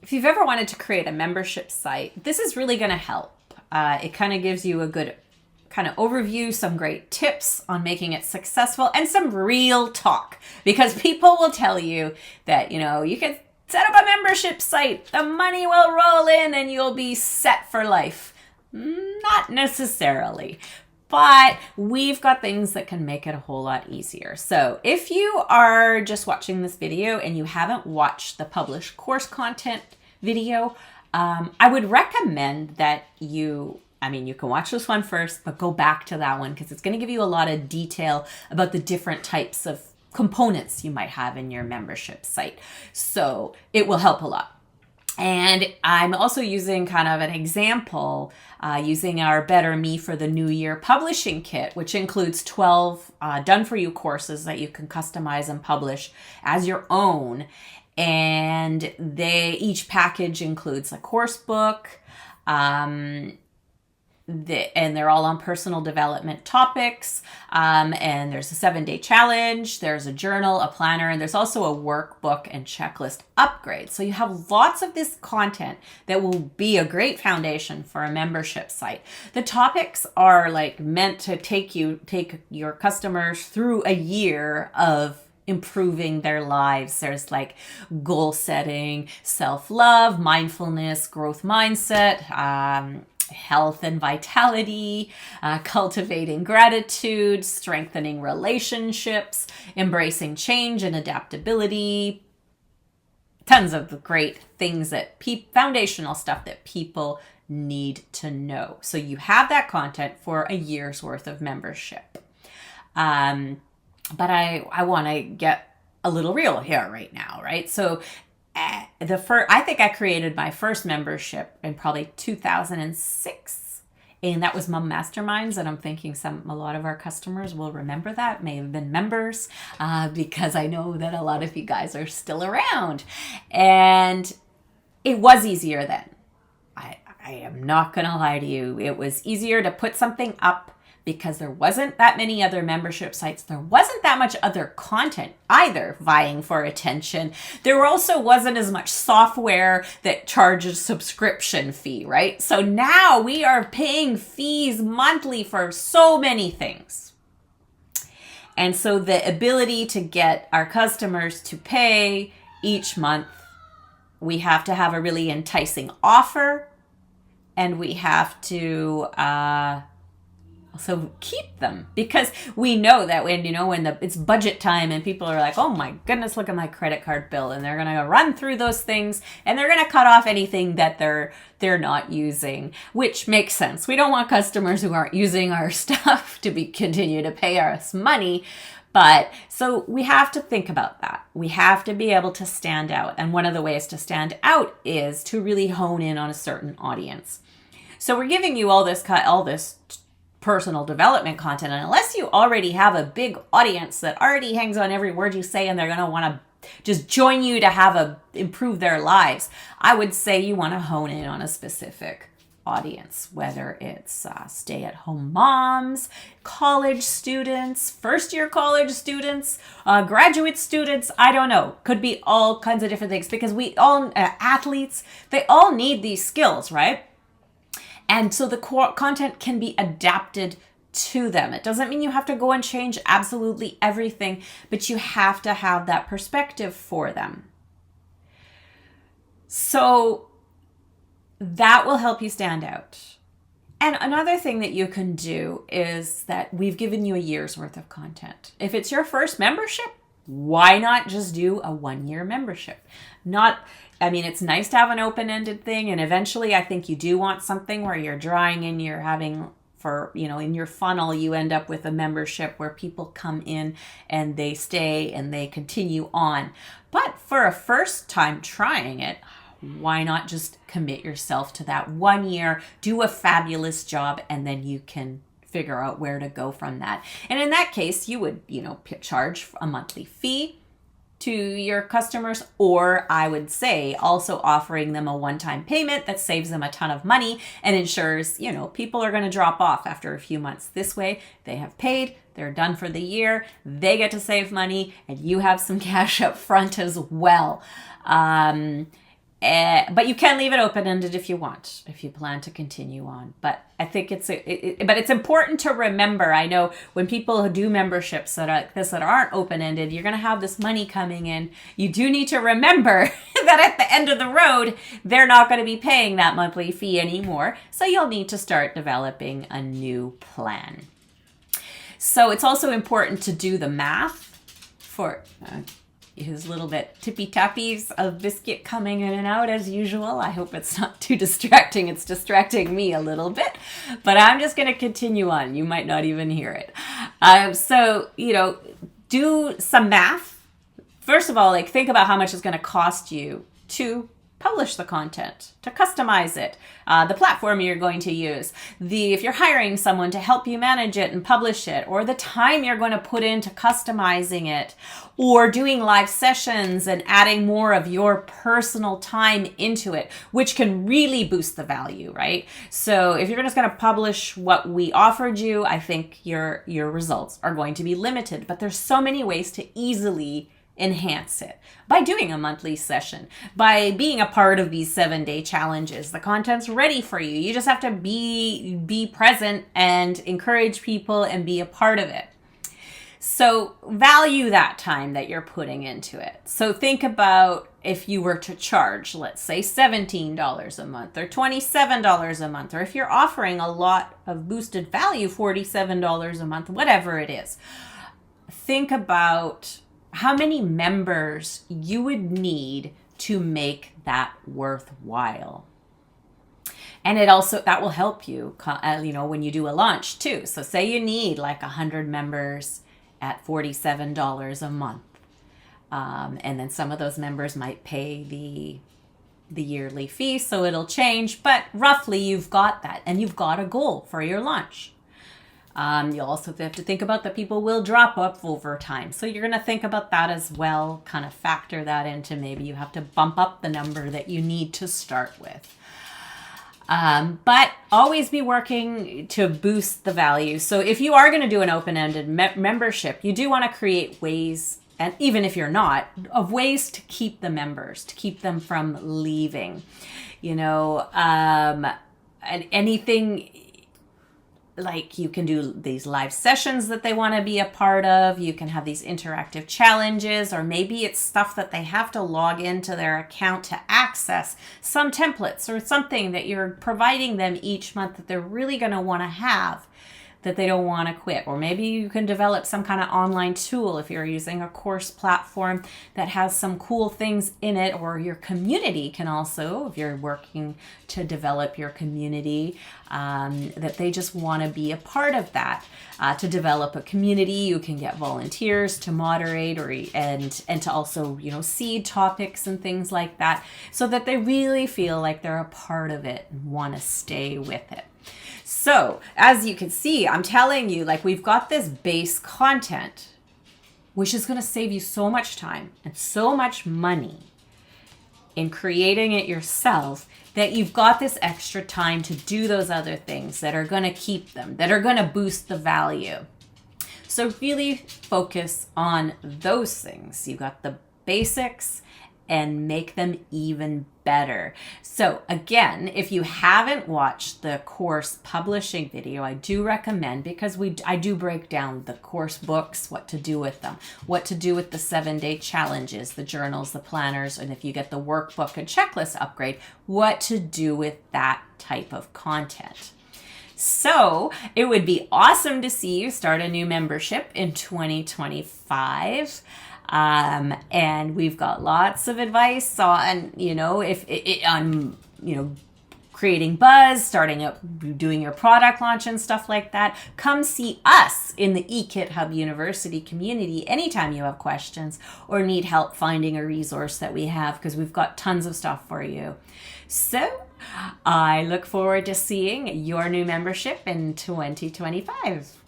if you've ever wanted to create a membership site, this is really going to help. It kind of gives you a good kind of overview, some great tips on making it successful, and some real talk, because people will tell you that, you can set up a membership site, the money will roll in and you'll be set for life. Not necessarily. But we've got things that can make it a whole lot easier. So if you are just watching this video and you haven't watched the published course content video, I would recommend that you can watch this one first, but go back to that one because it's going to give you a lot of detail about the different types of components you might have in your membership site. So it will help a lot. And I'm also using kind of an example using our Better Me for the New Year publishing kit, which includes 12 done-for-you courses that you can customize and publish as your own. And each package includes a course book, and they're all on personal development topics. And there's a 7-day challenge, there's a journal, a planner, and there's also a workbook and checklist upgrade. So you have lots of this content that will be a great foundation for a membership site. The topics are meant to take your customers through a year of improving their lives. There's goal setting, self-love, mindfulness, growth mindset, health and vitality, cultivating gratitude, strengthening relationships, embracing change and adaptability. Tons of great things foundational stuff that people need to know. So you have that content for a year's worth of membership. But I want to get a little real here right now, right? So I think I created my first membership in probably 2006, and that was Mum Masterminds. And I'm thinking a lot of our customers will remember that, may have been members, because I know that a lot of you guys are still around. And it was easier then. I am not going to lie to you. It was easier to put something up because there wasn't that many other membership sites. There wasn't that much other content either vying for attention. There also wasn't as much software that charges subscription fee, right? So now we are paying fees monthly for so many things. And so the ability to get our customers to pay each month, we have to have a really enticing offer, and we have to also keep them, because we know that when it's budget time and people are like, oh my goodness, look at my credit card bill, and they're going to run through those things and they're going to cut off anything that they're not using, which makes sense. We don't want customers who aren't using our stuff to continue to pay us money. But so we have to think about that. We have to be able to stand out. And one of the ways to stand out is to really hone in on a certain audience. So we're giving you all this personal development content, and unless you already have a big audience that already hangs on every word you say and they're going to want to just join you to improve their lives, I would say you want to hone in on a specific audience, whether it's stay-at-home moms, college students, first-year college students, graduate students, I don't know. Could be all kinds of different things, because we all, athletes, they all need these skills, right? And so the content can be adapted to them. It doesn't mean you have to go and change absolutely everything, but you have to have that perspective for them. So that will help you stand out. And another thing that you can do is that we've given you a year's worth of content. If it's your first membership, why not just do a 1-year membership? It's nice to have an open-ended thing, and eventually I think you do want something where you're drawing in, you're having in your funnel, you end up with a membership where people come in and they stay and they continue on. But for a first time trying it, why not just commit yourself to that 1 year, do a fabulous job, and then you can figure out where to go from that. And in that case, you would, charge a monthly fee to your customers, or I would say also offering them a one-time payment that saves them a ton of money and ensures, people are going to drop off after a few months. This way, they have paid, they're done for the year, they get to save money, and you have some cash up front as well. But you can leave it open-ended if you want, if you plan to continue on. But I think but it's important to remember. I know when people do memberships that aren't open-ended, you're going to have this money coming in. You do need to remember that at the end of the road, they're not going to be paying that monthly fee anymore. So you'll need to start developing a new plan. So it's also important to do the math for his little bit tippy-tappies of biscuit coming in and out as usual. I hope it's not too distracting. It's distracting me a little bit, but I'm just going to continue on. You might not even hear it. So, do some math. First of all, think about how much it's going to cost you to publish the content, to customize it, the platform you're going to use, if you're hiring someone to help you manage it and publish it, or the time you're going to put into customizing it, or doing live sessions and adding more of your personal time into it, which can really boost the value, right? So if you're just going to publish what we offered you, I think your results are going to be limited. But there's so many ways to easily enhance it by doing a monthly session, by being a part of these 7-day challenges. The content's ready for you. You just have to be present and encourage people and be a part of it. So value that time that you're putting into it. So think about if you were to charge, let's say $17 a month or $27 a month, or if you're offering a lot of boosted value, $47 a month, whatever it is. Think about how many members you would need to make that worthwhile. And that will help you, when you do a launch too. So say you need 100 members at $47 a month. And then some of those members might pay the yearly fee, so it'll change, but roughly you've got that, and you've got a goal for your launch. You'll also have to think about that people will drop up over time. So you're going to think about that as well, kind of factor that into maybe you have to bump up the number that you need to start with. But always be working to boost the value. So if you are going to do an open-ended membership, you do want to create ways, and even if you're not, of ways to keep the members, to keep them from leaving, and anything. You can do these live sessions that they want to be a part of. You can have these interactive challenges, or maybe it's stuff that they have to log into their account to access some templates or something that you're providing them each month that they're really going to want to have, that they don't want to quit. Or maybe you can develop some kind of online tool if you're using a course platform that has some cool things in it, or your community can also, if you're working to develop your community, that they just want to be a part of that. To develop a community, you can get volunteers to moderate and to also, seed topics and things like that, so that they really feel like they're a part of it and want to stay with it. So as you can see, I'm telling you, we've got this base content, which is going to save you so much time and so much money in creating it yourself, that you've got this extra time to do those other things that are going to keep them, that are going to boost the value. So really focus on those things. You've got the basics and make them even better. So again, if you haven't watched the course publishing video, I do recommend, because I do break down the course books, what to do with them, what to do with the 7-day challenges, the journals, the planners, and if you get the workbook and checklist upgrade, what to do with that type of content. So it would be awesome to see you start a new membership in 2025. And we've got lots of advice on, creating buzz, starting up, doing your product launch and stuff like that. Come see us in the eKit Hub University community anytime you have questions or need help finding a resource that we have, because we've got tons of stuff for you. So I look forward to seeing your new membership in 2025.